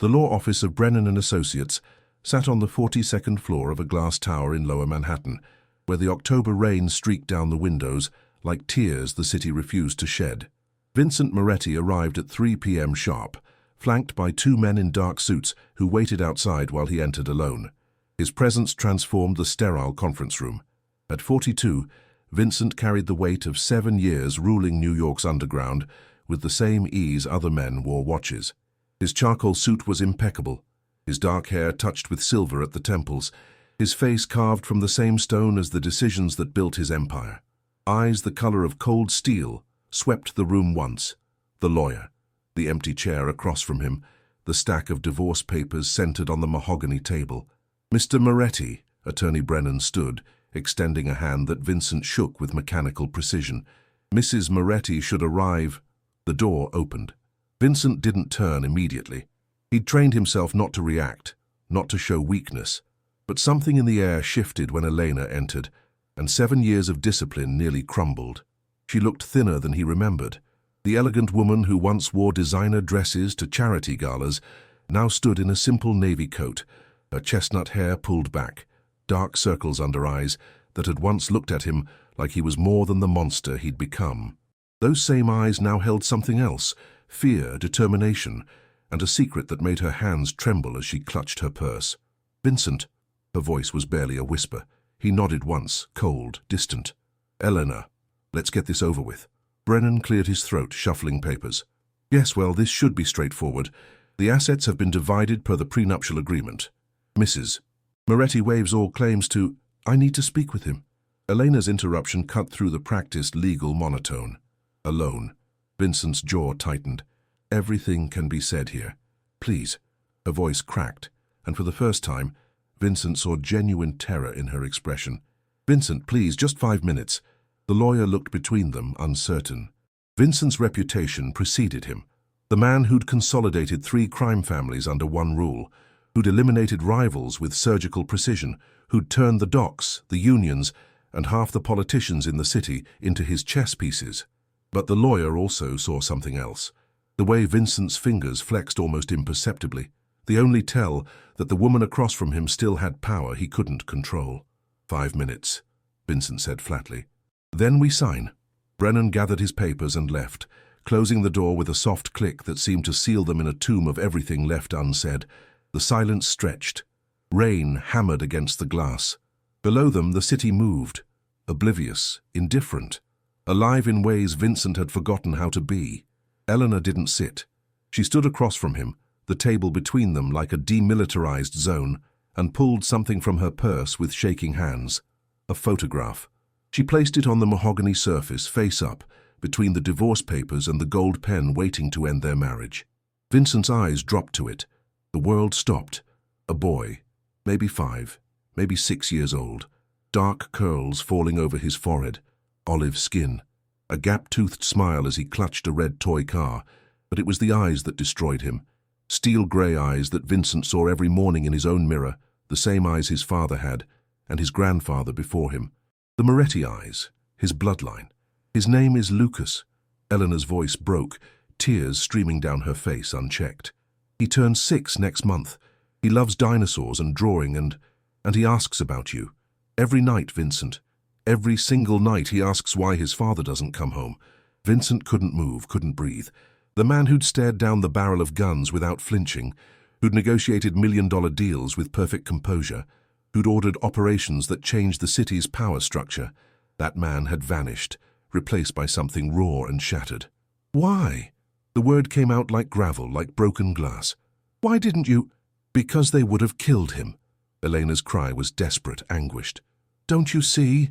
The law office of Brennan and Associates sat on the 42nd floor of a glass tower in Lower Manhattan, where the October rain streaked down the windows like tears the city refused to shed. Vincent Moretti arrived at 3 p.m. sharp, flanked by 2 men in dark suits who waited outside while he entered alone. His presence transformed the sterile conference room. At 42, Vincent carried the weight of 7 years ruling New York's underground with the same ease other men wore watches. His charcoal suit was impeccable, his dark hair touched with silver at the temples, his face carved from the same stone as the decisions that built his empire. Eyes the color of cold steel swept the room once. The lawyer, the empty chair across from him, the stack of divorce papers centered on the mahogany table. Mr. Moretti, Attorney Brennan stood, extending a hand that Vincent shook with mechanical precision. Mrs. Moretti should arrive. The door opened. Vincent didn't turn immediately. He'd trained himself not to react, not to show weakness. But something in the air shifted when Elena entered, and 7 years of discipline nearly crumbled. She looked thinner than he remembered. The elegant woman who once wore designer dresses to charity galas now stood in a simple navy coat, her chestnut hair pulled back, dark circles under eyes that had once looked at him like he was more than the monster he'd become. Those same eyes now held something else, fear, determination, and a secret that made her hands tremble as she clutched her purse. "Vincent." Her voice was barely a whisper. He nodded once, cold, distant. "Eleanor, let's get this over with." Brennan cleared his throat, shuffling papers. "Yes, well, this should be straightforward. The assets have been divided per the prenuptial agreement. Mrs. Moretti waives all claims to—" "I need to speak with him." Elena's interruption cut through the practiced legal monotone. "Alone." Vincent's jaw tightened. "Everything can be said here. Please." Her voice cracked, and for the first time, Vincent saw genuine terror in her expression. "Vincent, please, just 5 minutes." The lawyer looked between them, uncertain. Vincent's reputation preceded him. The man who'd consolidated 3 crime families under one rule, who'd eliminated rivals with surgical precision, who'd turned the docks, the unions, and half the politicians in the city into his chess pieces. But the lawyer also saw something else. The way Vincent's fingers flexed almost imperceptibly, the only tell that the woman across from him still had power he couldn't control. 5 minutes, Vincent said flatly. "Then we sign." Brennan gathered his papers and left, closing the door with a soft click that seemed to seal them in a tomb of everything left unsaid. The silence stretched. Rain hammered against the glass. Below them, the city moved, oblivious, indifferent, alive in ways Vincent had forgotten how to be. Eleanor didn't sit. She stood across from him, the table between them like a demilitarized zone, and pulled something from her purse with shaking hands. A photograph. She placed it on the mahogany surface, face up, between the divorce papers and the gold pen waiting to end their marriage. Vincent's eyes dropped to it. The world stopped. A boy, maybe 5, maybe 6 years old, dark curls falling over his forehead, olive skin, a gap-toothed smile as he clutched a red toy car, but it was the eyes that destroyed him. Steel grey eyes that Vincent saw every morning in his own mirror, the same eyes his father had, and his grandfather before him. The Moretti eyes, his bloodline. "His name is Lucas." Eleanor's voice broke, tears streaming down her face unchecked. "He turns 6 next month. He loves dinosaurs and drawing and he asks about you. Every night, Vincent. Every single night he asks why his father doesn't come home." Vincent couldn't move, couldn't breathe. The man who'd stared down the barrel of guns without flinching, who'd negotiated million-dollar deals with perfect composure, who'd ordered operations that changed the city's power structure, that man had vanished, replaced by something raw and shattered. "Why?" The word came out like gravel, like broken glass. "Why didn't you—" "Because they would have killed him." Elena's cry was desperate, anguished. "Don't you see?"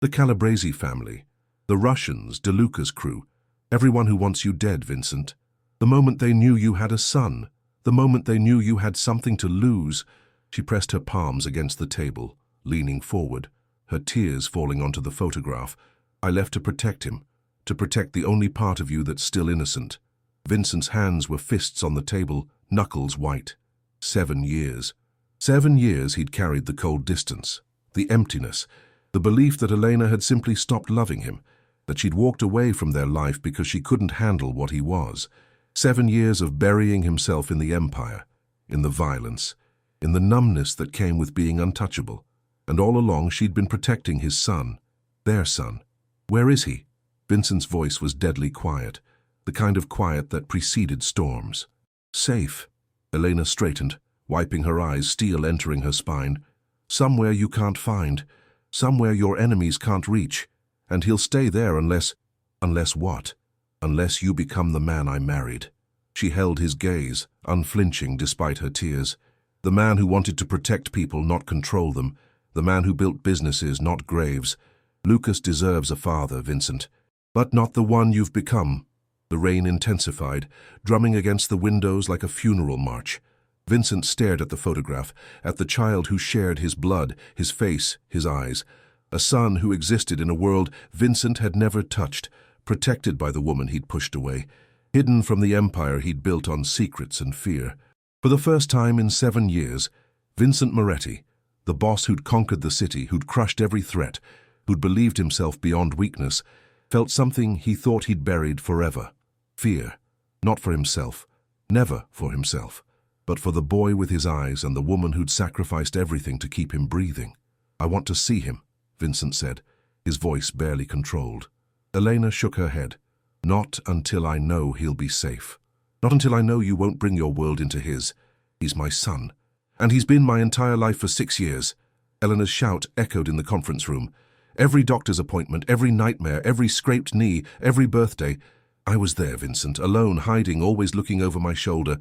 "The Calabrese family, the Russians, DeLuca's crew, everyone who wants you dead, Vincent. The moment they knew you had a son, the moment they knew you had something to lose." She pressed her palms against the table, leaning forward, her tears falling onto the photograph. "I left to protect him, to protect the only part of you that's still innocent." Vincent's hands were fists on the table, knuckles white. 7 years. 7 years he'd carried the cold distance, the emptiness, the belief that Elena had simply stopped loving him, that she'd walked away from their life because she couldn't handle what he was. 7 years of burying himself in the empire, in the violence, in the numbness that came with being untouchable. And all along she'd been protecting his son, their son. Where is he? Vincent's voice was deadly quiet, the kind of quiet that preceded storms. Safe. Elena straightened, wiping her eyes, steel entering her spine. Somewhere you can't find, somewhere your enemies can't reach, and he'll stay there unless what? Unless you become the man I married. She held his gaze, unflinching despite her tears. The man who wanted to protect people, not control them. The man who built businesses, not graves. Lucas deserves a father, Vincent. But not the one you've become. The rain intensified, drumming against the windows like a funeral march. Vincent stared at the photograph, at the child who shared his blood, his face, his eyes. A son who existed in a world Vincent had never touched, protected by the woman he'd pushed away, hidden from the empire he'd built on secrets and fear. For the first time in 7 years, Vincent Moretti, the boss who'd conquered the city, who'd crushed every threat, who'd believed himself beyond weakness, felt something he thought he'd buried forever. Fear. Not for himself. Never for himself. But for the boy with his eyes and the woman who'd sacrificed everything to keep him breathing. I want to see him, Vincent said, his voice barely controlled. Elena shook her head. Not until I know he'll be safe. Not until I know you won't bring your world into his. He's my son. And he's been my entire life for 6 years. Eleanor's shout echoed in the conference room. Every doctor's appointment, every nightmare, every scraped knee, every birthday. I was there, Vincent, alone, hiding, always looking over my shoulder,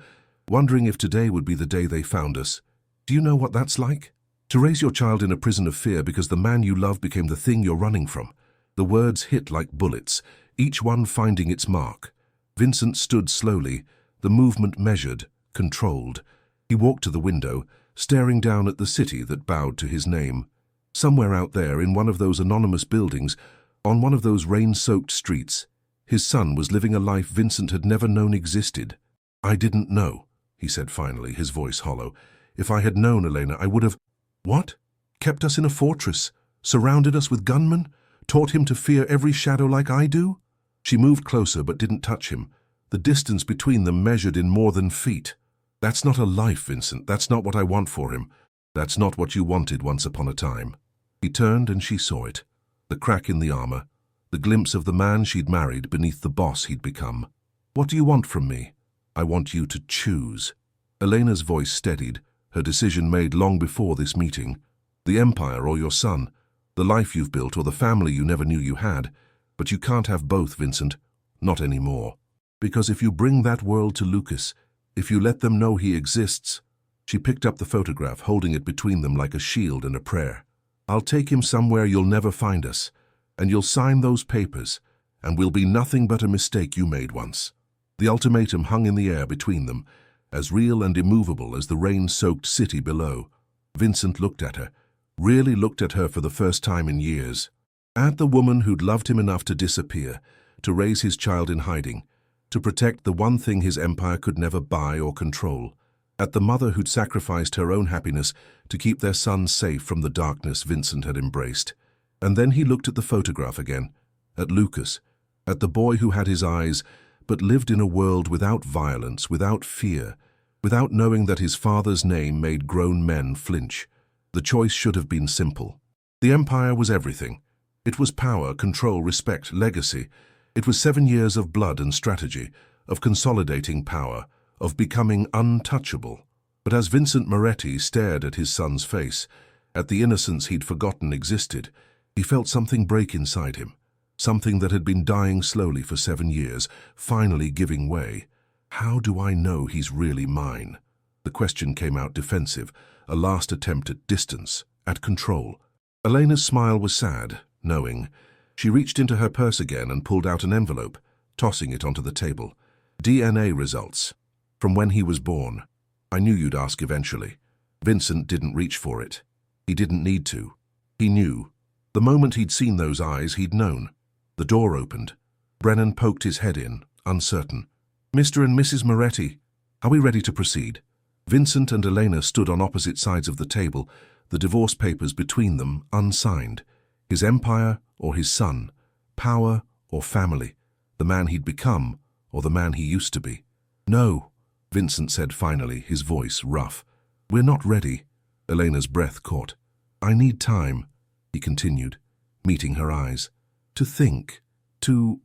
wondering if today would be the day they found us. Do you know what that's like? To raise your child in a prison of fear because the man you love became the thing you're running from. The words hit like bullets, each one finding its mark. Vincent stood slowly, the movement measured, controlled. He walked to the window, staring down at the city that bowed to his name. Somewhere out there, in one of those anonymous buildings, on one of those rain-soaked streets, his son was living a life Vincent had never known existed. I didn't know, he said finally, his voice hollow. If I had known, Elena, I would have— What? Kept us in a fortress, surrounded us with gunmen, taught him to fear every shadow like I do? She moved closer but didn't touch him. The distance between them measured in more than feet. That's not a life, Vincent. That's not what I want for him. That's not what you wanted once upon a time. He turned and she saw it. The crack in the armor. The glimpse of the man she'd married beneath the boss he'd become. What do you want from me? I want you to choose. Elena's voice steadied, her decision made long before this meeting. The empire or your son. The life you've built or the family you never knew you had. But you can't have both, Vincent. Not anymore. Because if you bring that world to Lucas, if you let them know he exists— She picked up the photograph, holding it between them like a shield and a prayer. I'll take him somewhere you'll never find us, and you'll sign those papers, and we'll be nothing but a mistake you made once. The ultimatum hung in the air between them, as real and immovable as the rain-soaked city below. Vincent looked at her, really looked at her for the first time in years. At the woman who'd loved him enough to disappear, to raise his child in hiding, to protect the one thing his empire could never buy or control. At the mother who'd sacrificed her own happiness to keep their son safe from the darkness Vincent had embraced. And then he looked at the photograph again, at Lucas, at the boy who had his eyes, but lived in a world without violence, without fear, without knowing that his father's name made grown men flinch. The choice should have been simple. The empire was everything. It was power, control, respect, legacy. It was 7 years of blood and strategy, of consolidating power, of becoming untouchable. But as Vincent Moretti stared at his son's face, at the innocence he'd forgotten existed, he felt something break inside him, something that had been dying slowly for 7 years, finally giving way. How do I know he's really mine? The question came out defensive, a last attempt at distance, at control. Elena's smile was sad, knowing. She reached into her purse again and pulled out an envelope, tossing it onto the table. DNA results. From when he was born. I knew you'd ask eventually. Vincent didn't reach for it. He didn't need to. He knew. The moment he'd seen those eyes, he'd known. The door opened. Brennan poked his head in, uncertain. Mr. and Mrs. Moretti, are we ready to proceed? Vincent and Elena stood on opposite sides of the table, the divorce papers between them unsigned. His empire or his son, power or family, the man he'd become or the man he used to be. No. Vincent said finally, his voice rough. "We're not ready." Elena's breath caught. "I need time," he continued, meeting her eyes. "To think. To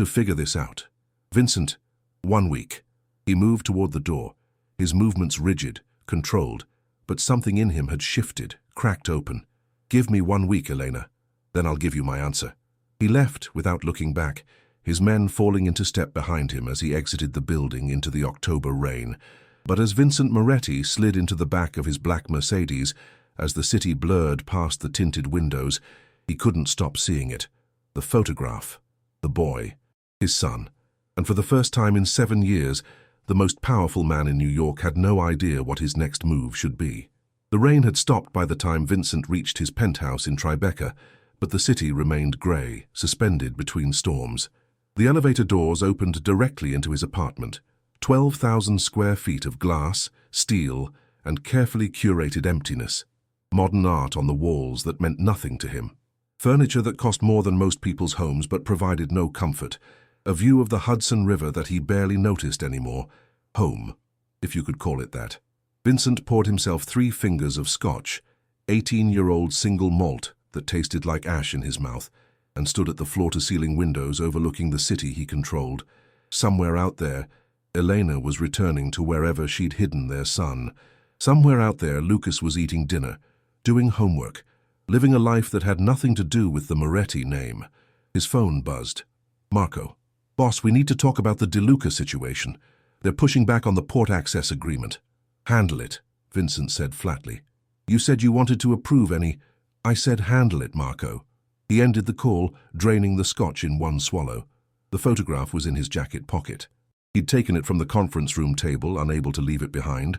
figure this out." "Vincent, 1 week." He moved toward the door, his movements rigid, controlled, but something in him had shifted, cracked open. "Give me 1 week, Elena. Then I'll give you my answer." He left without looking back, his men falling into step behind him as he exited the building into the October rain. But as Vincent Moretti slid into the back of his black Mercedes, as the city blurred past the tinted windows, he couldn't stop seeing it. The photograph, the boy, his son. And for the first time in 7 years, the most powerful man in New York had no idea what his next move should be. The rain had stopped by the time Vincent reached his penthouse in Tribeca, but the city remained grey, suspended between storms. The elevator doors opened directly into his apartment. 12,000 square feet of glass, steel, and carefully curated emptiness. Modern art on the walls that meant nothing to him. Furniture that cost more than most people's homes but provided no comfort. A view of the Hudson River that he barely noticed anymore. Home, if you could call it that. Vincent poured himself 3 fingers of scotch, 18-year-old single malt that tasted like ash in his mouth, and stood at the floor-to-ceiling windows overlooking the city he controlled. Somewhere out there, Elena was returning to wherever she'd hidden their son. Somewhere out there, Lucas was eating dinner, doing homework, living a life that had nothing to do with the Moretti name. His phone buzzed. "Marco. Boss, we need to talk about the DeLuca situation. They're pushing back on the port access agreement." "Handle it," Vincent said flatly. "You said you wanted to approve any—" "I said handle it, Marco." He ended the call, draining the scotch in one swallow. The photograph was in his jacket pocket. He'd taken it from the conference room table, unable to leave it behind.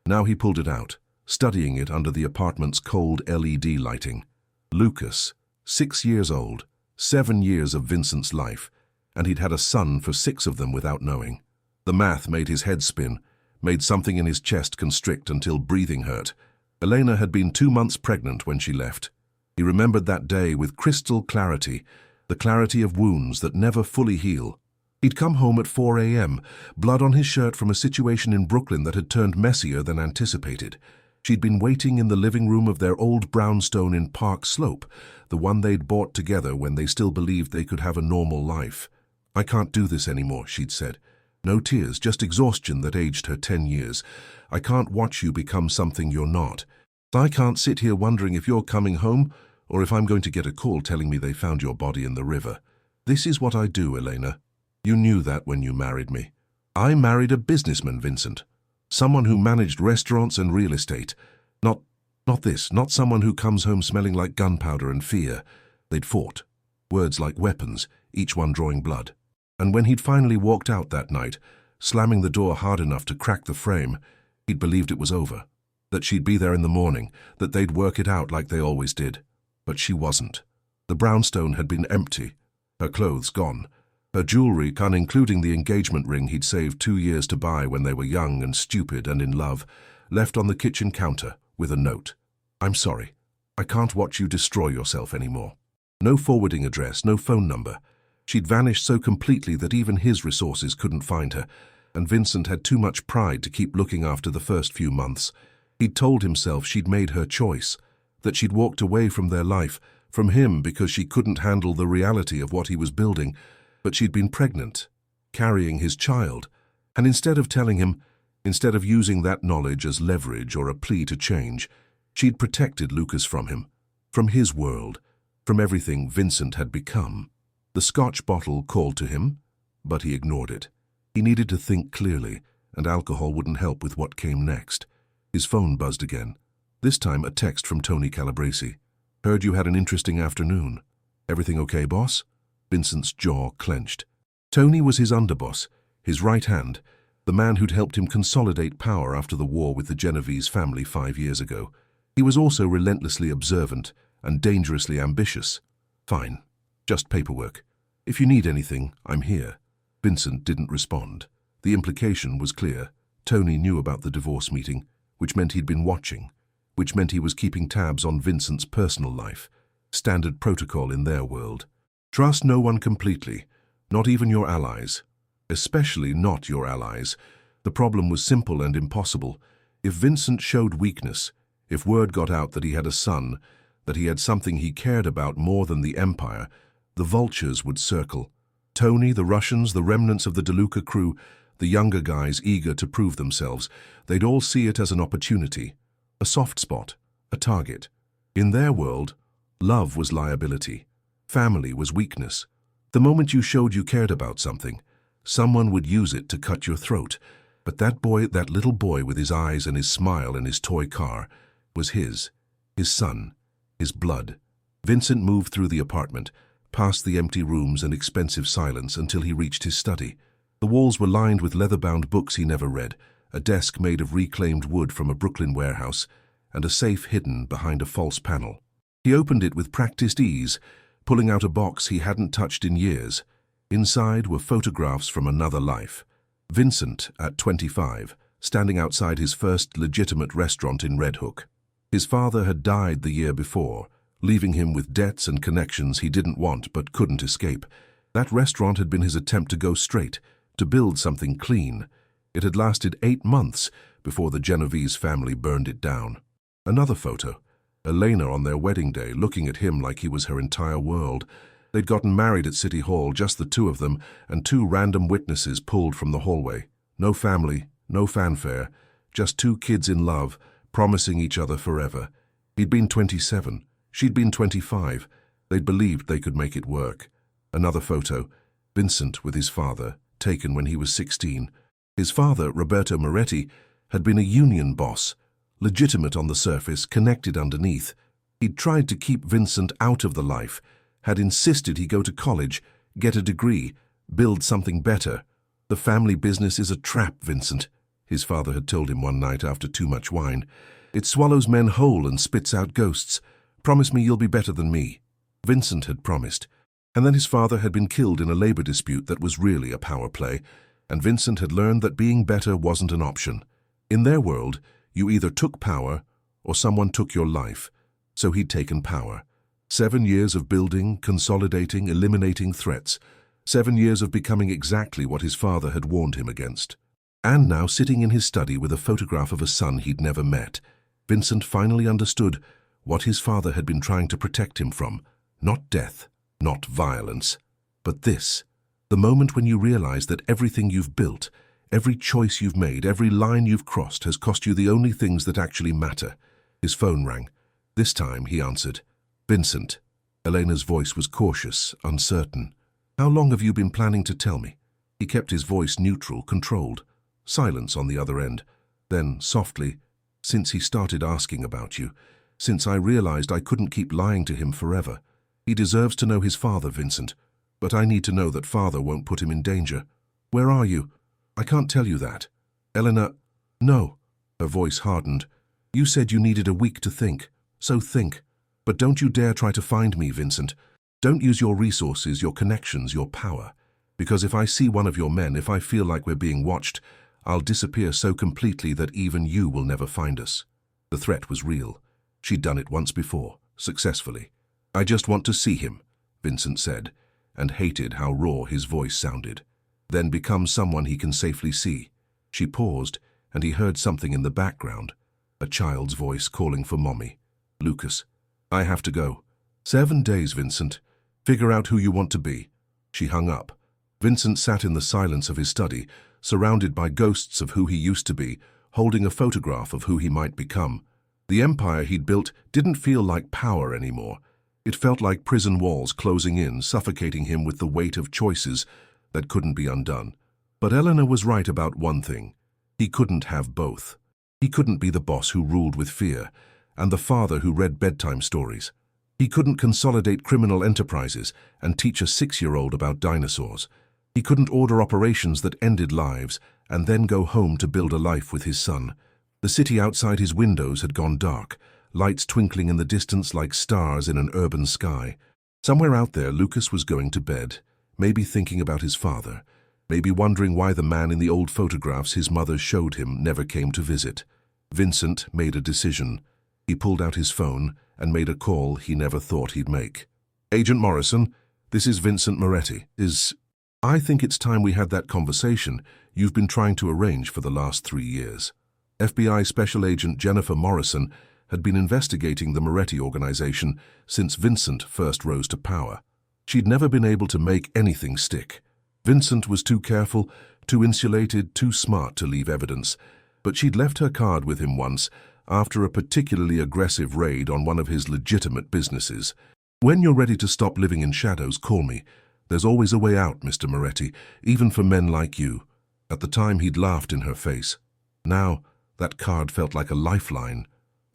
Now he pulled it out, studying it under the apartment's cold LED lighting. Lucas, 6 years old, 7 years of Vincent's life, and he'd had a son for 6 of them without knowing. The math made his head spin, made something in his chest constrict until breathing hurt. Elena had been 2 months pregnant when she left. He remembered that day with crystal clarity, the clarity of wounds that never fully heal. He'd come home at 4 a.m., blood on his shirt from a situation in Brooklyn that had turned messier than anticipated. She'd been waiting in the living room of their old brownstone in Park Slope, the one they'd bought together when they still believed they could have a normal life. "I can't do this anymore," she'd said. No tears, just exhaustion that aged her 10 years. "I can't watch you become something you're not. I can't sit here wondering if you're coming home or if I'm going to get a call telling me they found your body in the river. This is what I do, Elena. You knew that when you married me. I married a businessman, Vincent. Someone who managed restaurants and real estate. Not someone who comes home smelling like gunpowder and fear." They'd fought. Words like weapons, each one drawing blood. And when he'd finally walked out that night, slamming the door hard enough to crack the frame, he'd believed it was over. That she'd be there in the morning, that they'd work it out like they always did. But she wasn't. The brownstone had been empty, her clothes gone, her jewelry gone, including the engagement ring he'd saved 2 years to buy when they were young and stupid and in love, left on the kitchen counter with a note. "I'm sorry. I can't watch you destroy yourself anymore." No forwarding address, no phone number. She'd vanished so completely that even his resources couldn't find her, and Vincent had too much pride to keep looking after the first few months. He'd told himself she'd made her choice, that she'd walked away from their life, from him because she couldn't handle the reality of what he was building, but she'd been pregnant, carrying his child, and instead of telling him, instead of using that knowledge as leverage or a plea to change, she'd protected Lucas from him, from his world, from everything Vincent had become. The scotch bottle called to him, but he ignored it. He needed to think clearly, and alcohol wouldn't help with what came next. His phone buzzed again. This time a text from Tony Calabresi. "Heard you had an interesting afternoon. Everything okay, boss?" Vincent's jaw clenched. Tony was his underboss, his right hand, the man who'd helped him consolidate power after the war with the Genovese family 5 years ago. He was also relentlessly observant and dangerously ambitious. "Fine. Just paperwork. If you need anything, I'm here." Vincent didn't respond. The implication was clear. Tony knew about the divorce meeting, which meant he'd been watching, which meant he was keeping tabs on Vincent's personal life. Standard protocol in their world. Trust no one completely, not even your allies. Especially not your allies. The problem was simple and impossible. If Vincent showed weakness, if word got out that he had a son, that he had something he cared about more than the Empire, the vultures would circle. Tony, the Russians, the remnants of the DeLuca crew, the younger guys eager to prove themselves, they'd all see it as an opportunity, a soft spot, a target. In their world, love was liability. Family was weakness. The moment you showed you cared about something, someone would use it to cut your throat. But that boy, that little boy with his eyes and his smile and his toy car, was his son, his blood. Vincent moved through the apartment, past the empty rooms and expensive silence until he reached his study. The walls were lined with leather-bound books he never read, a desk made of reclaimed wood from a Brooklyn warehouse, and a safe hidden behind a false panel. He opened it with practiced ease, pulling out a box he hadn't touched in years. Inside were photographs from another life. Vincent, at 25, standing outside his first legitimate restaurant in Red Hook. His father had died the year before, leaving him with debts and connections he didn't want but couldn't escape. That restaurant had been his attempt to go straight, to build something clean. It had lasted 8 months before the Genovese family burned it down. Another photo, Elena on their wedding day, looking at him like he was her entire world. They'd gotten married at City Hall, just the two of them, and 2 random witnesses pulled from the hallway. No family, no fanfare, just 2 kids in love, promising each other forever. He'd been 27, she'd been 25. They'd believed they could make it work. Another photo, Vincent with his father, taken when he was 16. His father, Roberto Moretti, had been a union boss, legitimate on the surface, connected underneath. He'd tried to keep Vincent out of the life, had insisted he go to college, get a degree, build something better. The family business is a trap, Vincent, his father had told him one night after too much wine. It swallows men whole and spits out ghosts. Promise me you'll be better than me. Vincent had promised. And then his father had been killed in a labor dispute that was really a power play, and Vincent had learned that being better wasn't an option. In their world, you either took power or someone took your life, so he'd taken power. 7 years of building, consolidating, eliminating threats. 7 years of becoming exactly what his father had warned him against. And now, sitting in his study with a photograph of a son he'd never met, Vincent finally understood what his father had been trying to protect him from. Not death, not violence, but this. The moment when you realize that everything you've built, every choice you've made, every line you've crossed has cost you the only things that actually matter. His phone rang. This time he answered. Vincent. Elena's voice was cautious, uncertain. How long have you been planning to tell me? He kept his voice neutral, controlled. Silence on the other end. Then, softly, since he started asking about you, since I realized I couldn't keep lying to him forever. He deserves to know his father, Vincent, but I need to know that father won't put him in danger. Where are you? I can't tell you that. Elena, no. Her voice hardened. You said you needed a week to think, so think. But don't you dare try to find me, Vincent. Don't use your resources, your connections, your power. Because if I see one of your men, if I feel like we're being watched, I'll disappear so completely that even you will never find us. The threat was real. She'd done it once before, successfully. I just want to see him, Vincent said, and hated how raw his voice sounded. Then become someone he can safely see. She paused, and he heard something in the background, a child's voice calling for Mommy. Lucas. I have to go. 7 days, Vincent. Figure out who you want to be. She hung up. Vincent sat in the silence of his study, surrounded by ghosts of who he used to be, holding a photograph of who he might become. The empire he'd built didn't feel like power anymore. It felt like prison walls closing in, suffocating him with the weight of choices that couldn't be undone. But Eleanor was right about one thing. He couldn't have both. He couldn't be the boss who ruled with fear, and the father who read bedtime stories. He couldn't consolidate criminal enterprises and teach a 6-year-old about dinosaurs. He couldn't order operations that ended lives and then go home to build a life with his son. The city outside his windows had gone dark, lights twinkling in the distance like stars in an urban sky. Somewhere out there, Lucas was going to bed, maybe thinking about his father, maybe wondering why the man in the old photographs his mother showed him never came to visit. Vincent made a decision. He pulled out his phone and made a call he never thought he'd make. Agent Morrison, this is Vincent Moretti. I think it's time we had that conversation you've been trying to arrange for the last 3 years. FBI Special Agent Jennifer Morrison had been investigating the Moretti organization since Vincent first rose to power. She'd never been able to make anything stick. Vincent was too careful, too insulated, too smart to leave evidence, but she'd left her card with him once after a particularly aggressive raid on one of his legitimate businesses. "When you're ready to stop living in shadows, call me. There's always a way out, Mr. Moretti, even for men like you." At the time, he'd laughed in her face. Now, that card felt like a lifeline.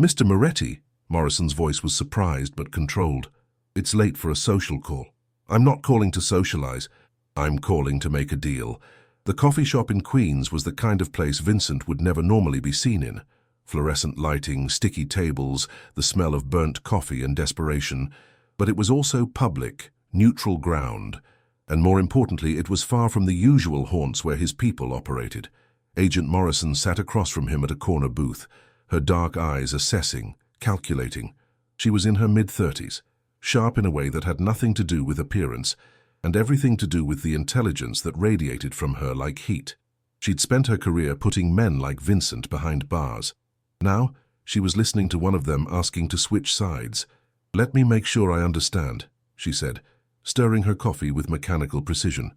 "Mr. Moretti," Morrison's voice was surprised but controlled. "It's late for a social call." "I'm not calling to socialize. I'm calling to make a deal." The coffee shop in Queens was the kind of place Vincent would never normally be seen in. Fluorescent lighting, sticky tables, the smell of burnt coffee and desperation. But it was also public, neutral ground. And more importantly, it was far from the usual haunts where his people operated. Agent Morrison sat across from him at a corner booth, her dark eyes assessing, calculating. She was in her mid-30s, sharp in a way that had nothing to do with appearance, and everything to do with the intelligence that radiated from her like heat. She'd spent her career putting men like Vincent behind bars. Now, she was listening to one of them asking to switch sides. "Let me make sure I understand," she said, stirring her coffee with mechanical precision.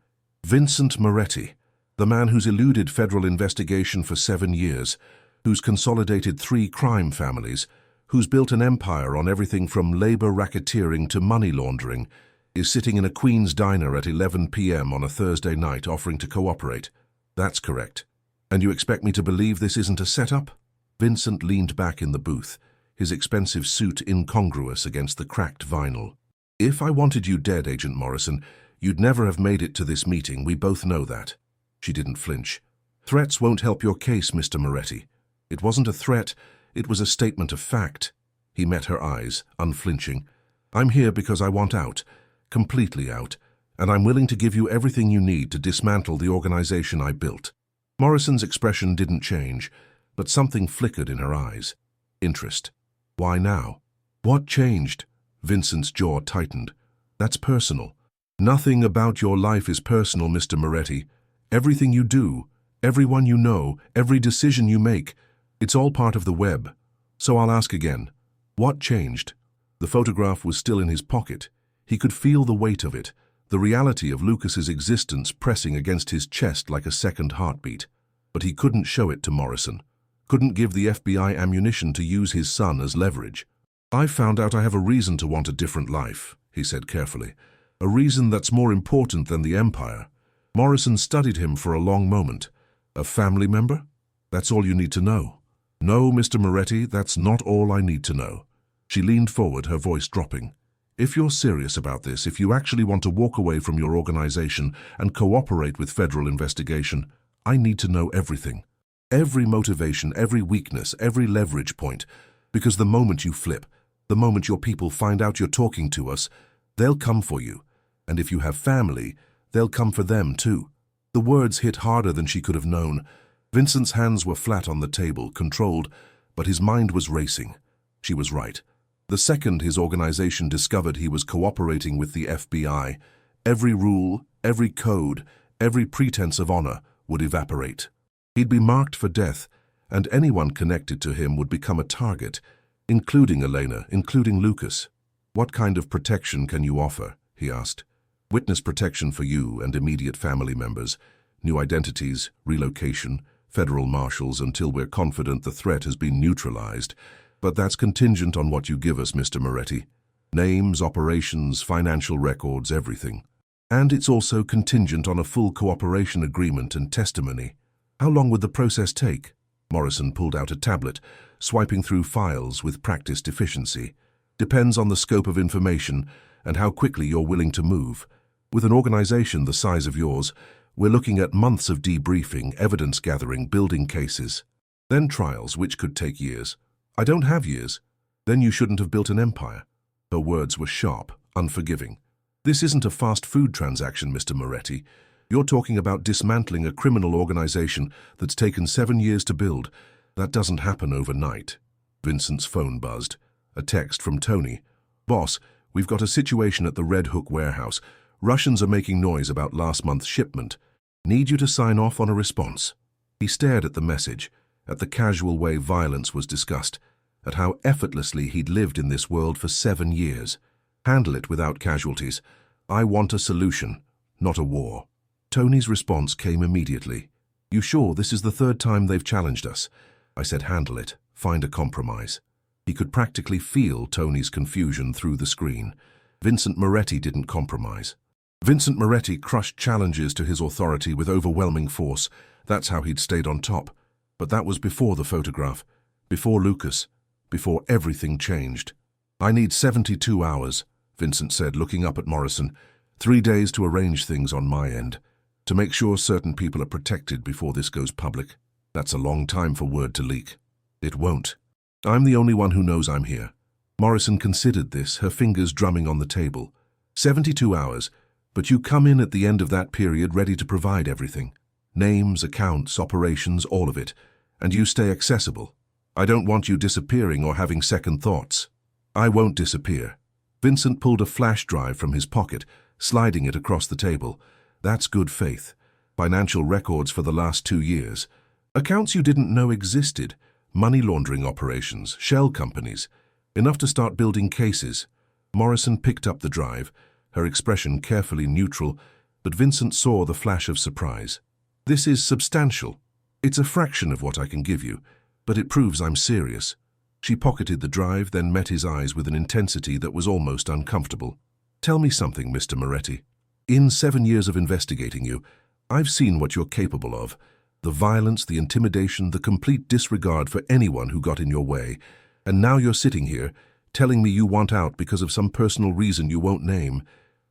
"Vincent Moretti, the man who's eluded federal investigation for 7 years, who's consolidated 3 crime families, who's built an empire on everything from labor racketeering to money laundering, is sitting in a Queens diner at 11 p.m. on a Thursday night offering to cooperate." "That's correct. And you expect me to believe this isn't a setup?" Vincent leaned back in the booth, his expensive suit incongruous against the cracked vinyl. "If I wanted you dead, Agent Morrison, you'd never have made it to this meeting. We both know that." She didn't flinch. "Threats won't help your case, Mr. Moretti." It wasn't a threat, it was a statement of fact. He met her eyes, unflinching. "I'm here because I want out, completely out, and I'm willing to give you everything you need to dismantle the organization I built." Morrison's expression didn't change, but something flickered in her eyes. Interest. "Why now?" "What changed?" Vincent's jaw tightened. "That's personal." "Nothing about your life is personal, Mr. Moretti. Everything you do, everyone you know, every decision you make, it's all part of the web. So I'll ask again. What changed?" The photograph was still in his pocket. He could feel the weight of it, the reality of Lucas's existence pressing against his chest like a second heartbeat. But he couldn't show it to Morrison, couldn't give the FBI ammunition to use his son as leverage. "I've found out I have a reason to want a different life," he said carefully. "A reason that's more important than the empire." Morrison studied him for a long moment. "A family member? That's all you need to know." "No, Mr. Moretti, that's not all I need to know." She leaned forward, her voice dropping. "If you're serious about this, if you actually want to walk away from your organization and cooperate with federal investigation, I need to know everything. Every motivation, every weakness, every leverage point. Because the moment you flip, the moment your people find out you're talking to us, they'll come for you. And if you have family, they'll come for them too." The words hit harder than she could have known. Vincent's hands were flat on the table, controlled, but his mind was racing. She was right. The second his organization discovered he was cooperating with the FBI, every rule, every code, every pretense of honor would evaporate. He'd be marked for death, and anyone connected to him would become a target, including Elena, including Lucas. "What kind of protection can you offer?" he asked. "Witness protection for you and immediate family members, new identities, relocation, federal marshals until we're confident the threat has been neutralized. But that's contingent on what you give us, Mr. Moretti. Names, operations, financial records, everything. And it's also contingent on a full cooperation agreement and testimony." "How long would the process take?" Morrison pulled out a tablet, swiping through files with practiced efficiency. "Depends on the scope of information and how quickly you're willing to move. With an organization the size of yours, we're looking at months of debriefing, evidence gathering, building cases. Then trials, which could take years." "I don't have years." "Then you shouldn't have built an empire." Her words were sharp, unforgiving. "This isn't a fast food transaction, Mr. Moretti. You're talking about dismantling a criminal organization that's taken 7 years to build. That doesn't happen overnight." Vincent's phone buzzed. A text from Tony. "Boss, we've got a situation at the Red Hook warehouse. Russians are making noise about last month's shipment. Need you to sign off on a response." He stared at the message, at the casual way violence was discussed, at how effortlessly he'd lived in this world for 7 years. "Handle it without casualties. I want a solution, not a war." Tony's response came immediately. "You sure this is the 3rd time they've challenged us?" I said, "Handle it. Find a compromise." He could practically feel Tony's confusion through the screen. Vincent Moretti didn't compromise. Vincent Moretti crushed challenges to his authority with overwhelming force. That's how he'd stayed on top. But that was before the photograph, before Lucas, before everything changed. "I need 72 hours, Vincent said, looking up at Morrison. 3 days to arrange things on my end, to make sure certain people are protected before this goes public. That's a long time for word to leak." "It won't. I'm the only one who knows I'm here." Morrison considered this, her fingers drumming on the table. 72 hours, but you come in at the end of that period ready to provide everything. Names, accounts, operations, all of it. And you stay accessible. I don't want you disappearing or having second thoughts." "I won't disappear." Vincent pulled a flash drive from his pocket, sliding it across the table. "That's good faith. Financial records for the last 2 years. Accounts you didn't know existed. Money laundering operations, shell companies. Enough to start building cases." Morrison picked up the drive, her expression carefully neutral, but Vincent saw the flash of surprise. "This is substantial. It's a fraction of what I can give you, but it proves I'm serious." She pocketed the drive, then met his eyes with an intensity that was almost uncomfortable. "Tell me something, Mr. Moretti. In 7 years of investigating you, I've seen what you're capable of. The violence, the intimidation, the complete disregard for anyone who got in your way. And now you're sitting here, telling me you want out because of some personal reason you won't name.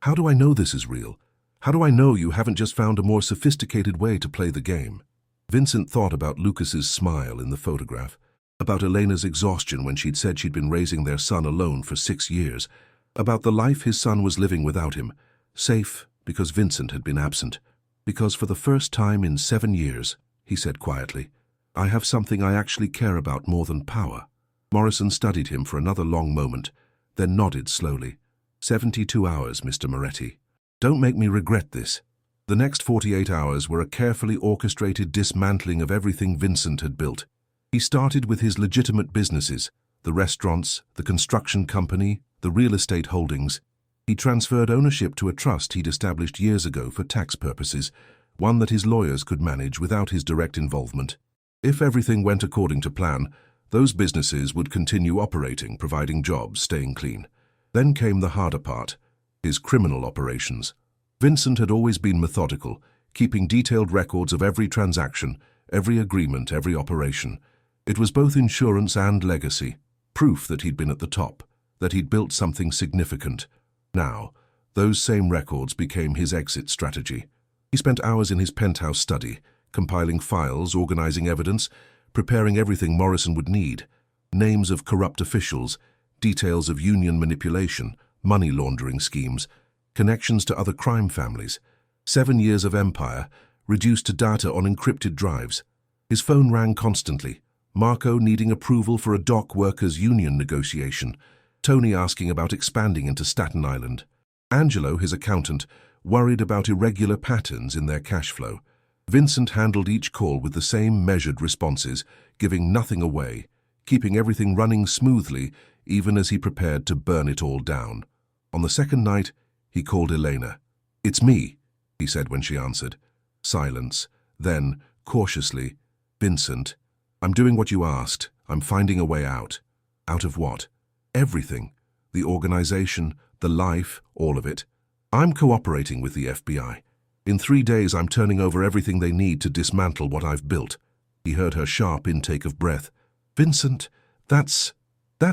How do I know this is real? How do I know you haven't just found a more sophisticated way to play the game?" Vincent thought about Lucas's smile in the photograph, about Elena's exhaustion when she'd said she'd been raising their son alone for 6 years, about the life his son was living without him, safe because Vincent had been absent. "Because for the first time in 7 years, he said quietly, I have something I actually care about more than power." Morrison studied him for another long moment, then nodded slowly. 72 hours, Mr. Moretti. Don't make me regret this." The next 48 hours were a carefully orchestrated dismantling of everything Vincent had built. He started with his legitimate businesses, the restaurants, the construction company, the real estate holdings. He transferred ownership to a trust he'd established years ago for tax purposes, one that his lawyers could manage without his direct involvement. If everything went according to plan, those businesses would continue operating, providing jobs, staying clean. Then came the harder part, his criminal operations. Vincent had always been methodical, keeping detailed records of every transaction, every agreement, every operation. It was both insurance and legacy, proof that he'd been at the top, that he'd built something significant. Now, those same records became his exit strategy. He spent hours in his penthouse study, compiling files, organizing evidence, preparing everything Morrison would need. Names of corrupt officials, details of union manipulation, money laundering schemes, connections to other crime families. 7 years of empire, reduced to data on encrypted drives. His phone rang constantly. Marco needing approval for a dock workers' union negotiation. Tony asking about expanding into Staten Island. Angelo, his accountant, worried about irregular patterns in their cash flow. Vincent handled each call with the same measured responses, giving nothing away, keeping everything running smoothly, even as he prepared to burn it all down. On the second night, he called Elena. "It's me," he said when she answered. Silence. Then, cautiously, "Vincent, I'm doing what you asked. I'm finding a way out." "Out of what?" "Everything. The organization, the life, all of it. I'm cooperating with the FBI. In 3 days, I'm turning over everything they need to dismantle what I've built." He heard her sharp intake of breath. "Vincent, that's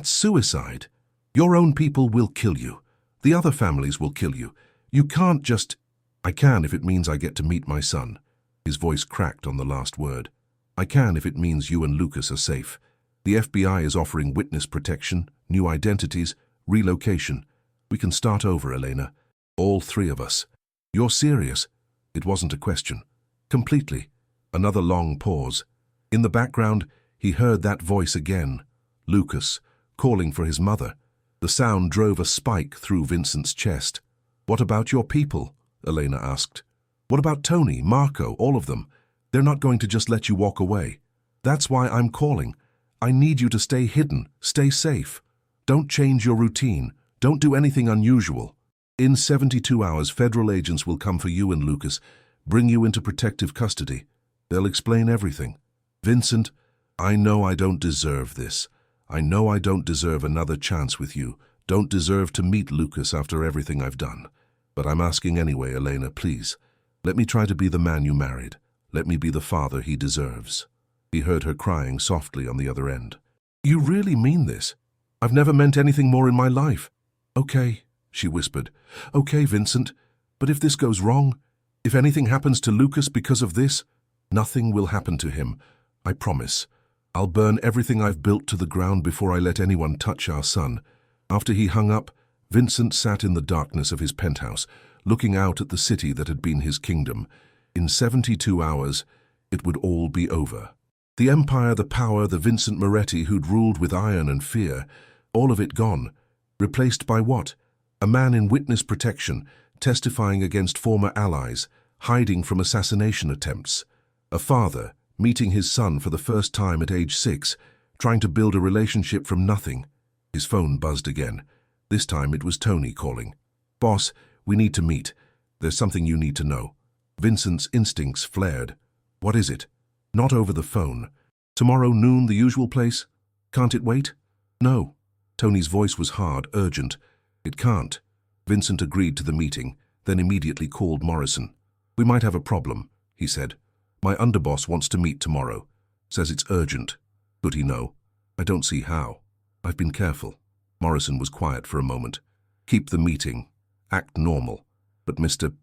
suicide. Your own people will kill you. The other families will kill you. You can't just—" "I can if it means I get to meet my son." His voice cracked on the last word. "I can if it means you and Lucas are safe. The FBI is offering witness protection, new identities, relocation. We can start over, Elena. All 3 of us." "You're serious?" It wasn't a question. "Completely." Another long pause. In the background, he heard that voice again. Lucas, calling for his mother. The sound drove a spike through Vincent's chest. What about your people? Elena asked. What about Tony, Marco, all of them? They're not going to just let you walk away. That's why I'm calling. I need you to stay hidden, stay safe. Don't change your routine. Don't do anything unusual. In 72 hours, federal agents will come for you and Lucas, bring you into protective custody. They'll explain everything. Vincent, I know I don't deserve this. I know I don't deserve another chance with you. Don't deserve to meet Lucas after everything I've done. But I'm asking anyway, Elena, please. Let me try to be the man you married. Let me be the father he deserves. He heard her crying softly on the other end. You really mean this? I've never meant anything more in my life. Okay, she whispered. Okay, Vincent, but if this goes wrong, if anything happens to Lucas because of this, nothing will happen to him. I promise. I'll burn everything I've built to the ground before I let anyone touch our son. After he hung up, Vincent sat in the darkness of his penthouse, looking out at the city that had been his kingdom. In 72 hours, it would all be over. The empire, the power, the Vincent Moretti who'd ruled with iron and fear, all of it gone. Replaced by what? A man in witness protection, testifying against former allies, hiding from assassination attempts. A father, meeting his son for the first time at age 6, trying to build a relationship from nothing. His phone buzzed again. This time it was Tony calling. Boss, we need to meet. There's something you need to know. Vincent's instincts flared. What is it? Not over the phone. Tomorrow noon, the usual place? Can't it wait? No. Tony's voice was hard, urgent. It can't. Vincent agreed to the meeting, then immediately called Morrison. We might have a problem, he said. My underboss wants to meet tomorrow. Says it's urgent. Could he know? I don't see how. I've been careful. Morrison was quiet for a moment. Keep the meeting. Act normal. But Mr.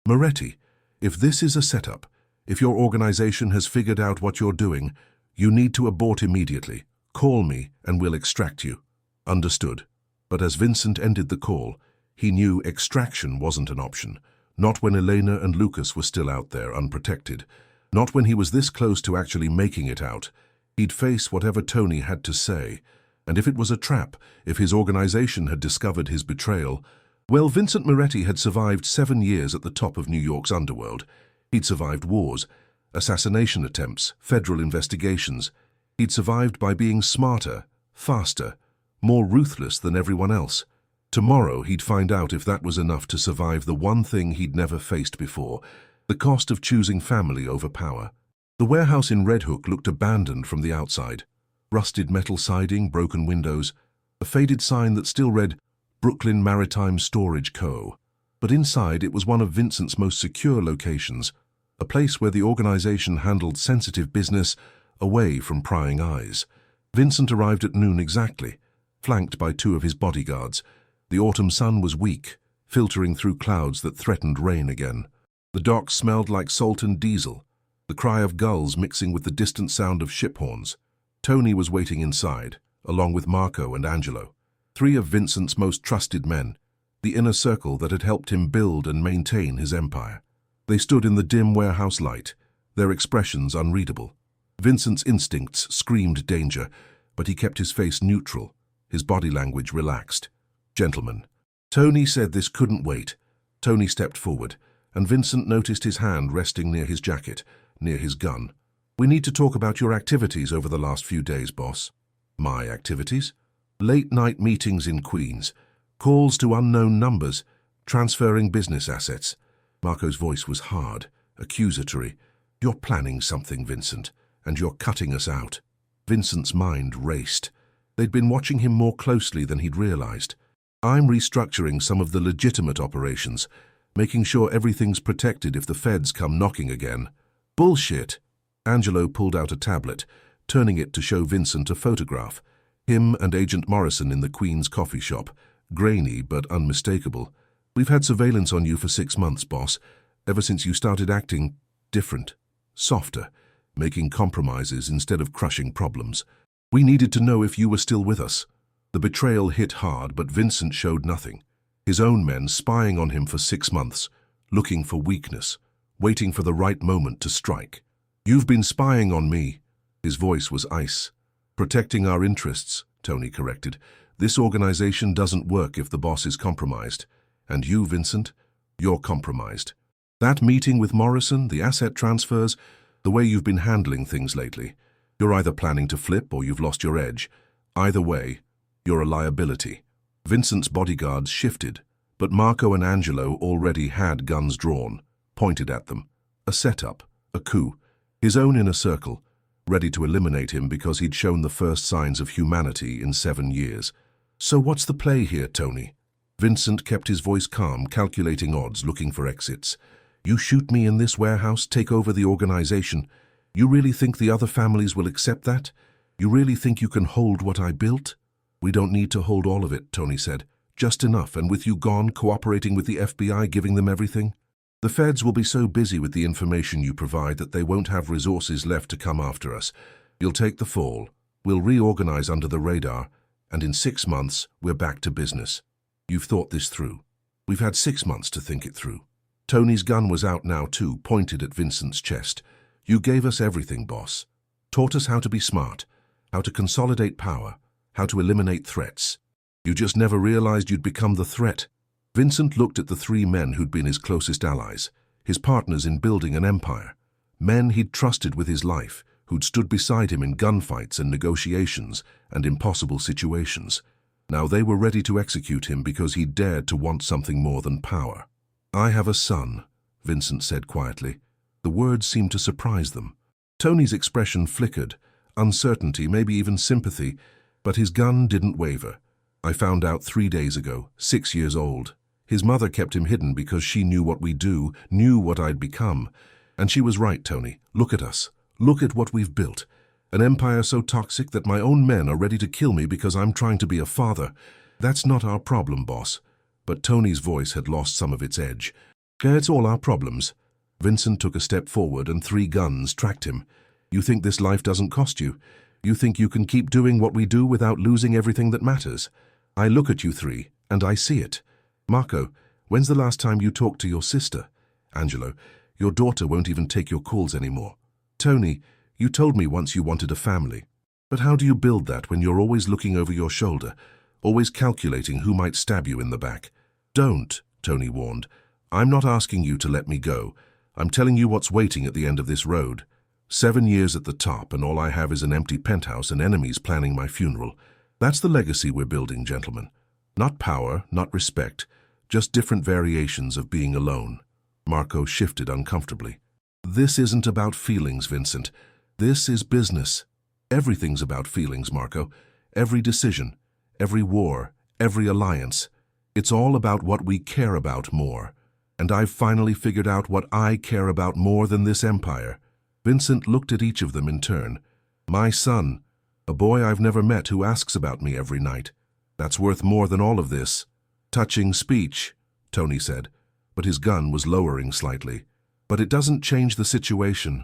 Moretti, if this is a setup, if your organization has figured out what you're doing, you need to abort immediately. Call me and we'll extract you. Understood. But as Vincent ended the call, he knew extraction wasn't an option. Not when Elena and Lucas were still out there unprotected. Not when he was this close to actually making it out. He'd face whatever Tony had to say. And if it was a trap, if his organization had discovered his betrayal, well, Vincent Moretti had survived 7 years at the top of New York's underworld. He'd survived wars, assassination attempts, federal investigations. He'd survived by being smarter, faster, more ruthless than everyone else. Tomorrow he'd find out if that was enough to survive the one thing he'd never faced before, the cost of choosing family over power. The warehouse in Red Hook looked abandoned from the outside. Rusted metal siding, broken windows, a faded sign that still read, Brooklyn Maritime Storage Co. But inside it was one of Vincent's most secure locations, a place where the organization handled sensitive business away from prying eyes. Vincent arrived at noon exactly, flanked by 2 of his bodyguards. The autumn sun was weak, filtering through clouds that threatened rain again. The docks smelled like salt and diesel, the cry of gulls mixing with the distant sound of ship horns. Tony was waiting inside, along with Marco and Angelo, 3 of Vincent's most trusted men, the inner circle that had helped him build and maintain his empire. They stood in the dim warehouse light, their expressions unreadable. Vincent's instincts screamed danger, but he kept his face neutral, his body language relaxed. Gentlemen, Tony said this couldn't wait. Tony stepped forward, and Vincent noticed his hand resting near his jacket, near his gun. We need to talk about your activities over the last few days, boss. My activities? Late-night meetings in Queens, calls to unknown numbers, transferring business assets. Marco's voice was hard, accusatory. You're planning something, Vincent, and you're cutting us out. Vincent's mind raced. They'd been watching him more closely than he'd realized. I'm restructuring some of the legitimate operations, making sure everything's protected if the feds come knocking again. Bullshit! Angelo pulled out a tablet, turning it to show Vincent a photograph. Him and Agent Morrison in the Queen's coffee shop, grainy but unmistakable. We've had surveillance on you for 6 months, boss, ever since you started acting different, softer, making compromises instead of crushing problems. We needed to know if you were still with us. The betrayal hit hard, but Vincent showed nothing. His own men spying on him for 6 months, looking for weakness, waiting for the right moment to strike. You've been spying on me. His voice was ice. Protecting our interests, Tony corrected. This organization doesn't work if the boss is compromised. And you, Vincent, you're compromised. That meeting with Morrison, the asset transfers, the way you've been handling things lately. You're either planning to flip or you've lost your edge. Either way, you're a liability. Vincent's bodyguards shifted, but Marco and Angelo already had guns drawn, pointed at them. A setup, a coup, his own inner circle, ready to eliminate him because he'd shown the first signs of humanity in 7 years. So what's the play here, Tony? Vincent kept his voice calm, calculating odds, looking for exits. You shoot me in this warehouse, take over the organization. You really think the other families will accept that? You really think you can hold what I built? We don't need to hold all of it, Tony said. Just enough, and with you gone, cooperating with the FBI, giving them everything? The feds will be so busy with the information you provide that they won't have resources left to come after us. You'll take the fall. We'll reorganize under the radar, and in 6 months, we're back to business. You've thought this through. We've had 6 months to think it through. Tony's gun was out now too, pointed at Vincent's chest. You gave us everything, boss. Taught us how to be smart, how to consolidate power, how to eliminate threats. You just never realized you'd become the threat. Vincent looked at the 3 men who'd been his closest allies, his partners in building an empire. Men he'd trusted with his life, who'd stood beside him in gunfights and negotiations and impossible situations. Now they were ready to execute him because he dared to want something more than power. I have a son, Vincent said quietly. The words seemed to surprise them. Tony's expression flickered, uncertainty, maybe even sympathy, but his gun didn't waver. I found out 3 days ago, 6 years old. His mother kept him hidden because she knew what we do, knew what I'd become. And she was right, Tony. Look at us. Look at what we've built. An empire so toxic that my own men are ready to kill me because I'm trying to be a father. That's not our problem, boss. But Tony's voice had lost some of its edge. It's all our problems. Vincent took a step forward and 3 guns tracked him. You think this life doesn't cost you? You think you can keep doing what we do without losing everything that matters? I look at you 3, and I see it. Marco, when's the last time you talked to your sister? Angelo, your daughter won't even take your calls anymore. Tony, you told me once you wanted a family. But how do you build that when you're always looking over your shoulder, always calculating who might stab you in the back? Don't, Tony warned. I'm not asking you to let me go. I'm telling you what's waiting at the end of this road. 7 years at the top, and all I have is an empty penthouse and enemies planning my funeral. That's the legacy we're building, gentlemen. Not power, not respect, just different variations of being alone. Marco shifted uncomfortably. This isn't about feelings, Vincent. This is business. Everything's about feelings, Marco. Every decision, every war, every alliance. It's all about what we care about more. And I've finally figured out what I care about more than this empire. Vincent looked at each of them in turn. My son, a boy I've never met who asks about me every night. That's worth more than all of this. Touching speech, Tony said, but his gun was lowering slightly. But it doesn't change the situation.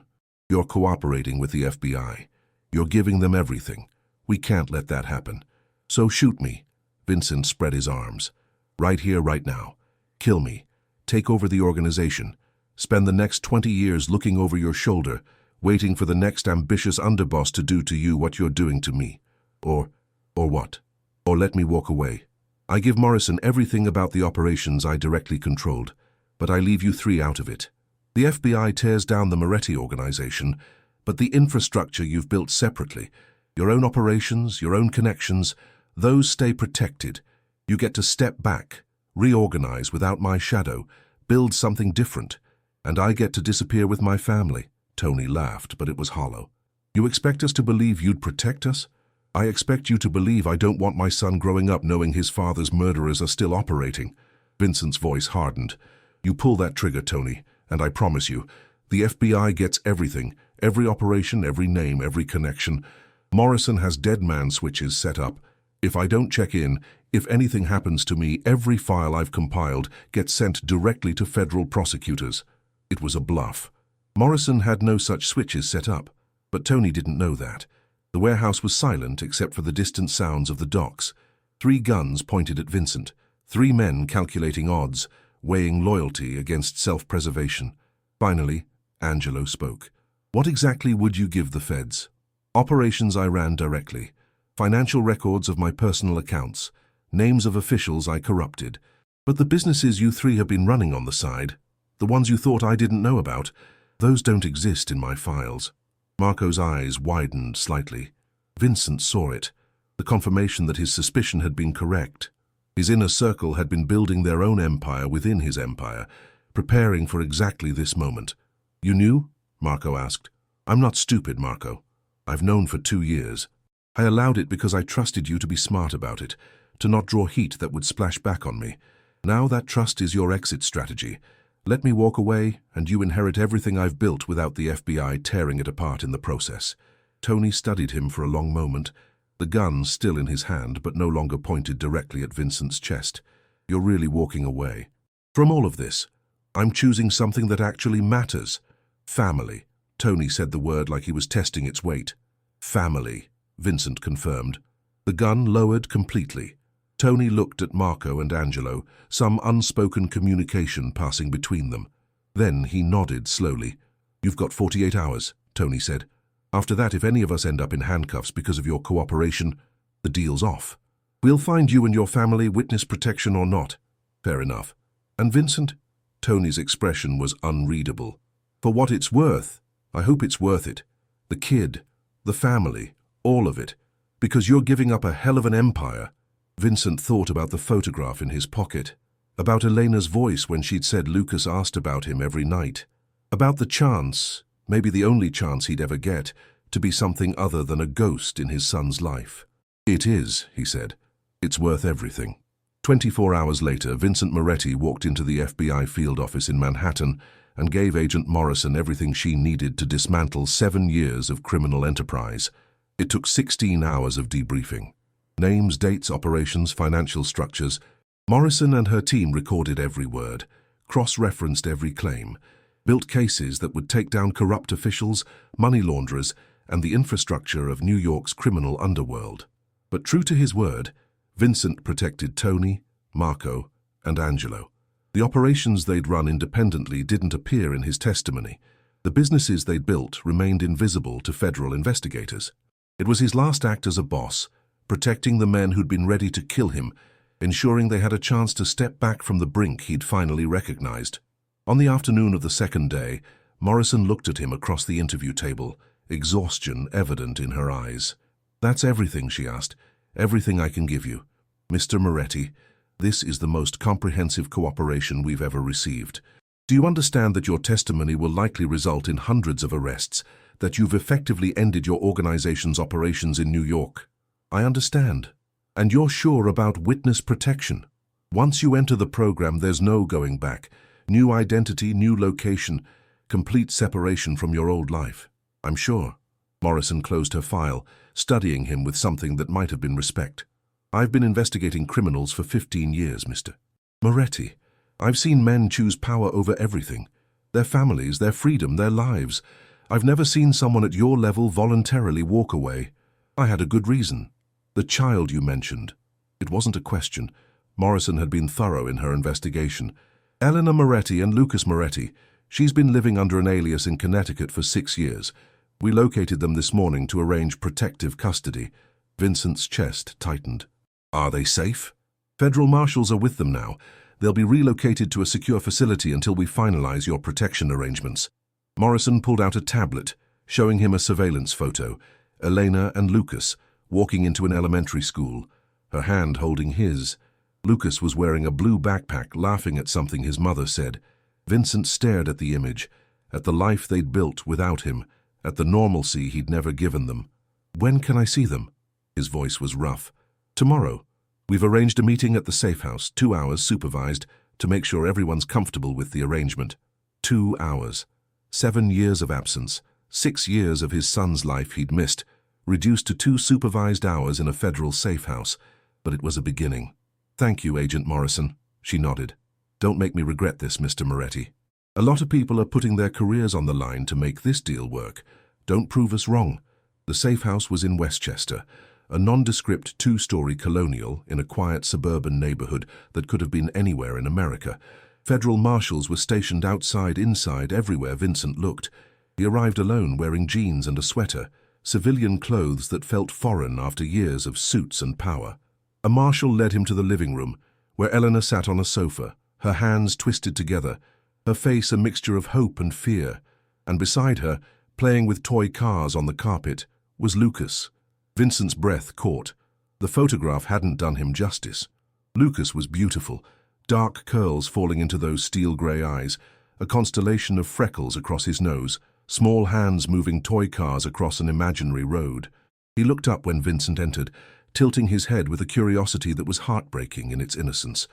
You're cooperating with the FBI. You're giving them everything. We can't let that happen. So shoot me. Vincent spread his arms. Right here, right now. Kill me. Take over the organization. Spend the next 20 years looking over your shoulder, waiting for the next ambitious underboss to do to you what you're doing to me. Or what? Or let me walk away. I give Morrison everything about the operations I directly controlled, but I leave you 3 out of it. The FBI tears down the Moretti organization, but the infrastructure you've built separately, your own operations, your own connections, those stay protected. You get to step back, reorganize without my shadow, build something different, and I get to disappear with my family. Tony laughed, but it was hollow. You expect us to believe you'd protect us? I expect you to believe I don't want my son growing up knowing his father's murderers are still operating. Vincent's voice hardened. You pull that trigger, Tony, and I promise you, the FBI gets everything, every operation, every name, every connection. Morrison has dead man switches set up. If I don't check in, if anything happens to me, every file I've compiled gets sent directly to federal prosecutors. It was a bluff. Morrison had no such switches set up, but Tony didn't know that. The warehouse was silent except for the distant sounds of the docks. 3 guns pointed at Vincent, 3 men calculating odds, weighing loyalty against self-preservation. Finally, Angelo spoke. What exactly would you give the feds? Operations I ran directly, financial records of my personal accounts, names of officials I corrupted. But the businesses you three have been running on the side, the ones you thought I didn't know about, those don't exist in my files. Marco's eyes widened slightly. Vincent saw it, the confirmation that his suspicion had been correct. His inner circle had been building their own empire within his empire, preparing for exactly this moment. You knew? Marco asked. I'm not stupid, Marco. I've known for 2 years. I allowed it because I trusted you to be smart about it, to not draw heat that would splash back on me. Now that trust is your exit strategy. Let me walk away, and you inherit everything I've built without the FBI tearing it apart in the process. Tony studied him for a long moment, the gun still in his hand but no longer pointed directly at Vincent's chest. You're really walking away. From all of this, I'm choosing something that actually matters. Family. Tony said the word like he was testing its weight. Family, Vincent confirmed. The gun lowered completely. Tony looked at Marco and Angelo, some unspoken communication passing between them. Then he nodded slowly. You've got 48 hours, Tony said. After that, if any of us end up in handcuffs because of your cooperation, the deal's off. We'll find you and your family witness protection or not. Fair enough. And Vincent? Tony's expression was unreadable. For what it's worth, I hope it's worth it. The kid, the family, all of it. Because you're giving up a hell of an empire. Vincent thought about the photograph in his pocket, about Elena's voice when she'd said Lucas asked about him every night, about the chance, maybe the only chance he'd ever get, to be something other than a ghost in his son's life. It is, he said. It's worth everything. 24 hours later, Vincent Moretti walked into the FBI field office in Manhattan and gave Agent Morrison everything she needed to dismantle 7 years of criminal enterprise. It took 16 hours of debriefing. Names, dates, operations, financial structures. Morrison and her team recorded every word, cross-referenced every claim, built cases that would take down corrupt officials, money launderers, and the infrastructure of New York's criminal underworld. But true to his word, Vincent protected Tony, Marco, and Angelo. The operations they'd run independently didn't appear in his testimony. The businesses they'd built remained invisible to federal investigators. It was his last act as a boss, protecting the men who'd been ready to kill him, ensuring they had a chance to step back from the brink he'd finally recognized. On the afternoon of the second day, Morrison looked at him across the interview table, exhaustion evident in her eyes. That's everything, she asked. Everything I can give you. Mr. Moretti, this is the most comprehensive cooperation we've ever received. Do you understand that your testimony will likely result in hundreds of arrests, that you've effectively ended your organization's operations in New York? I understand. And you're sure about witness protection. Once you enter the program, there's no going back. New identity, new location, complete separation from your old life. I'm sure. Morrison closed her file, studying him with something that might have been respect. I've been investigating criminals for 15 years, Mr. Moretti. I've seen men choose power over everything. Their families, their freedom, their lives. I've never seen someone at your level voluntarily walk away. I had a good reason. The child you mentioned. It wasn't a question. Morrison had been thorough in her investigation. Eleanor Moretti and Lucas Moretti. She's been living under an alias in Connecticut for 6 years. We located them this morning to arrange protective custody. Vincent's chest tightened. Are they safe? Federal marshals are with them now. They'll be relocated to a secure facility until we finalize your protection arrangements. Morrison pulled out a tablet, showing him a surveillance photo. Elena and Lucas, walking into an elementary school, her hand holding his. Lucas was wearing a blue backpack, laughing at something his mother said. Vincent stared at the image, at the life they'd built without him, at the normalcy he'd never given them. When can I see them? His voice was rough. Tomorrow. We've arranged a meeting at the safe house, 2 hours supervised, to make sure everyone's comfortable with the arrangement. 2 hours. 7 years of absence. 6 years of his son's life he'd missed, reduced to 2 supervised hours in a federal safe house. But it was a beginning. Thank you, Agent Morrison. She nodded. Don't make me regret this, Mr. Moretti. A lot of people are putting their careers on the line to make this deal work. Don't prove us wrong. The safe house was in Westchester, a nondescript 2-story colonial in a quiet suburban neighborhood that could have been anywhere in America. Federal marshals were stationed outside, inside, everywhere Vincent looked. He arrived alone, wearing jeans and a sweater, civilian clothes that felt foreign after years of suits and power. A marshal led him to the living room, where Eleanor sat on a sofa, her hands twisted together, her face a mixture of hope and fear, and beside her, playing with toy cars on the carpet, was Lucas. Vincent's breath caught. The photograph hadn't done him justice. Lucas was beautiful, dark curls falling into those steel-grey eyes, a constellation of freckles across his nose, small hands moving toy cars across an imaginary road. He looked up when Vincent entered, tilting his head with a curiosity that was heartbreaking in its innocence.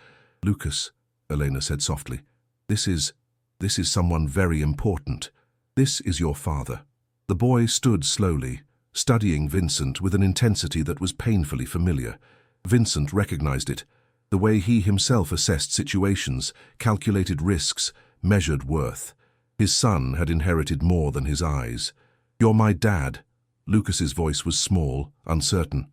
"Lucas," Elena said softly, This is someone very important. This is your father." The boy stood slowly, studying Vincent with an intensity that was painfully familiar. Vincent recognized it, the way he himself assessed situations, calculated risks, measured worth. His son had inherited more than his eyes. "You're my dad." Lucas's voice was small, uncertain.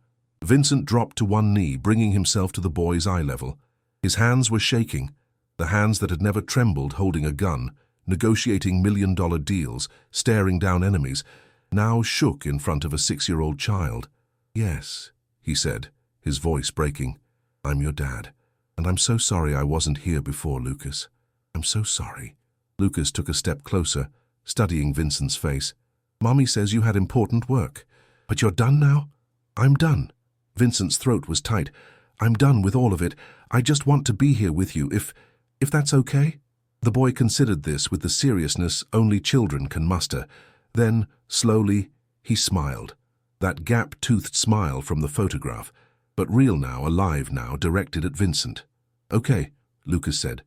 Vincent dropped to one knee, bringing himself to the boy's eye level. His hands were shaking, the hands that had never trembled holding a gun, negotiating million-dollar deals, staring down enemies, now shook in front of a 6-year-old child. "Yes," he said, his voice breaking. "I'm your dad, and I'm so sorry I wasn't here before, Lucas. I'm so sorry." Lucas took a step closer, studying Vincent's face. "Mommy says you had important work, but you're done now?" "I'm done." Vincent's throat was tight. "I'm done with all of it. I just want to be here with you, if that's okay?" The boy considered this with the seriousness only children can muster. Then, slowly, he smiled. That gap-toothed smile from the photograph, but real now, alive now, directed at Vincent. "Okay," Lucas said.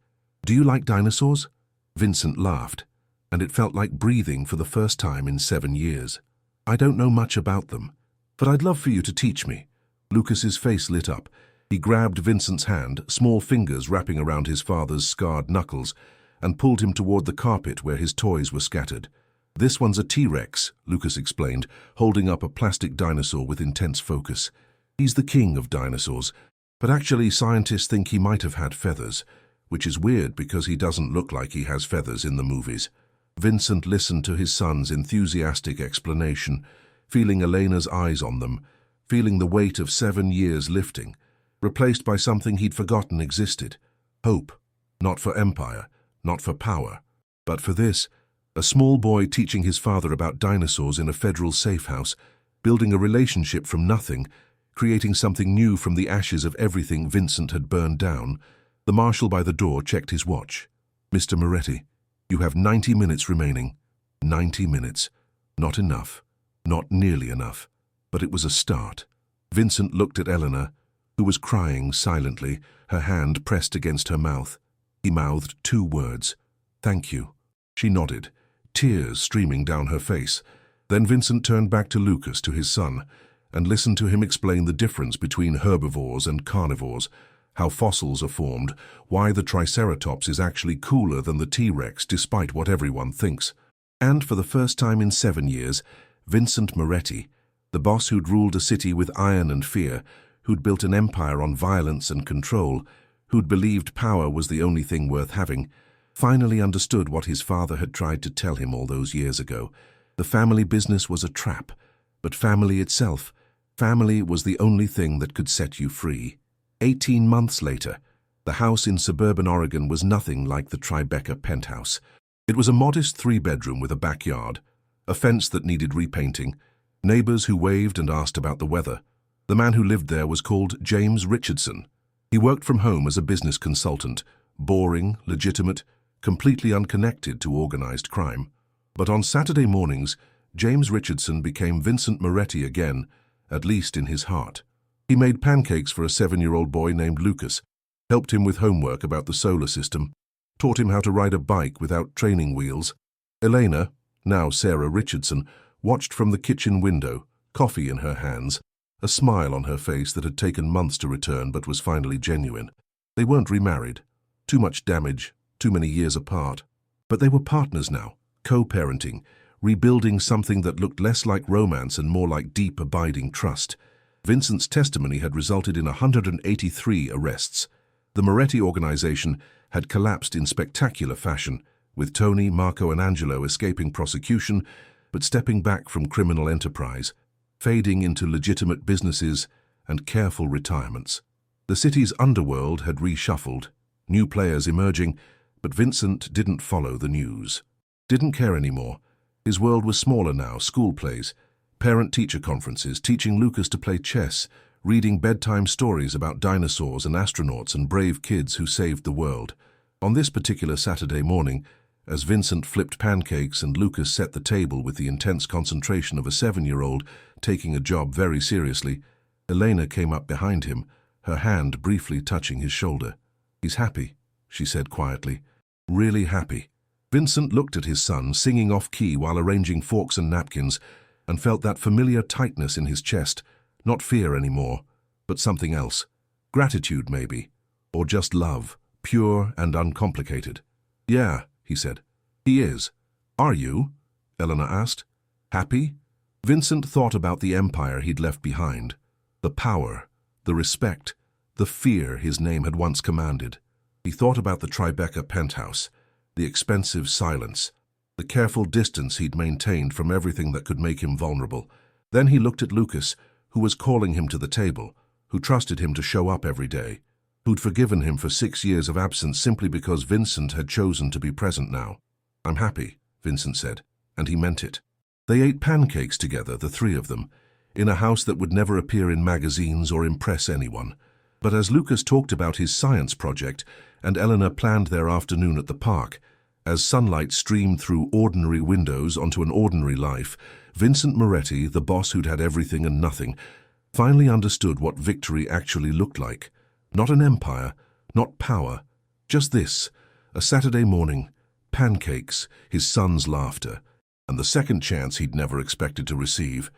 "Do you like dinosaurs?" Vincent laughed, and it felt like breathing for the first time in 7 years. "I don't know much about them, but I'd love for you to teach me." Lucas's face lit up. He grabbed Vincent's hand, small fingers wrapping around his father's scarred knuckles, and pulled him toward the carpet where his toys were scattered. "This one's a T-Rex," Lucas explained, holding up a plastic dinosaur with intense focus. "He's the king of dinosaurs, but actually scientists think he might have had feathers, which is weird because he doesn't look like he has feathers in the movies." Vincent listened to his son's enthusiastic explanation, feeling Elena's eyes on them, feeling the weight of 7 years lifting, replaced by something he'd forgotten existed. Hope, not for empire, not for power, but for this, a small boy teaching his father about dinosaurs in a federal safe house, building a relationship from nothing, creating something new from the ashes of everything Vincent had burned down. The marshal by the door checked his watch. "Mr. Moretti, you have 90 minutes remaining." 90 minutes. Not enough. Not nearly enough. But it was a start. Vincent looked at Eleanor, who was crying silently, her hand pressed against her mouth. He mouthed 2 words. "Thank you." She nodded, tears streaming down her face. Then Vincent turned back to Lucas, to his son, and listened to him explain the difference between herbivores and carnivores, how fossils are formed, why the Triceratops is actually cooler than the T-Rex despite what everyone thinks. And for the first time in 7 years, Vincent Moretti, the boss who'd ruled a city with iron and fear, who'd built an empire on violence and control, who'd believed power was the only thing worth having, finally understood what his father had tried to tell him all those years ago. The family business was a trap, but family itself, family was the only thing that could set you free. 18 months later, the house in suburban Oregon was nothing like the Tribeca penthouse. It was a modest 3-bedroom with a backyard, a fence that needed repainting, neighbors who waved and asked about the weather. The man who lived there was called James Richardson. He worked from home as a business consultant, boring, legitimate, completely unconnected to organized crime. But on Saturday mornings, James Richardson became Vincent Moretti again, at least in his heart. He made pancakes for a 7-year-old boy named Lucas, helped him with homework about the solar system, taught him how to ride a bike without training wheels. Elena, now Sarah Richardson, watched from the kitchen window, coffee in her hands, a smile on her face that had taken months to return but was finally genuine. They weren't remarried. Too much damage, too many years apart. But they were partners now, co-parenting, rebuilding something that looked less like romance and more like deep, abiding trust. Vincent's testimony had resulted in 183 arrests. The Moretti organization had collapsed in spectacular fashion, with Tony, Marco, and Angelo escaping prosecution but stepping back from criminal enterprise, fading into legitimate businesses and careful retirements. The city's underworld had reshuffled, new players emerging, but Vincent didn't follow the news. Didn't care anymore. His world was smaller now, school plays, parent-teacher conferences, teaching Lucas to play chess, reading bedtime stories about dinosaurs and astronauts and brave kids who saved the world. On this particular Saturday morning, as Vincent flipped pancakes and Lucas set the table with the intense concentration of a 7-year-old taking a job very seriously, Elena came up behind him, her hand briefly touching his shoulder. "He's happy," she said quietly. "Really happy." Vincent looked at his son, singing off-key while arranging forks and napkins, and felt that familiar tightness in his chest, not fear anymore, but something else. Gratitude, maybe, or just love, pure and uncomplicated. "Yeah," he said. "He is." "Are you?" Elena asked. "Happy?" Vincent thought about the empire he'd left behind, the power, the respect, the fear his name had once commanded. He thought about the Tribeca penthouse, the expensive silence, the careful distance he'd maintained from everything that could make him vulnerable. Then he looked at Lucas, who was calling him to the table, who trusted him to show up every day, who'd forgiven him for 6 years of absence simply because Vincent had chosen to be present now. "I'm happy," Vincent said, and he meant it. They ate pancakes together, the three of them, in a house that would never appear in magazines or impress anyone. But as Lucas talked about his science project and Eleanor planned their afternoon at the park, as sunlight streamed through ordinary windows onto an ordinary life, Vincent Moretti, the boss who'd had everything and nothing, finally understood what victory actually looked like. Not an empire, not power, just this, a Saturday morning, pancakes, his son's laughter, and the second chance he'd never expected to receive.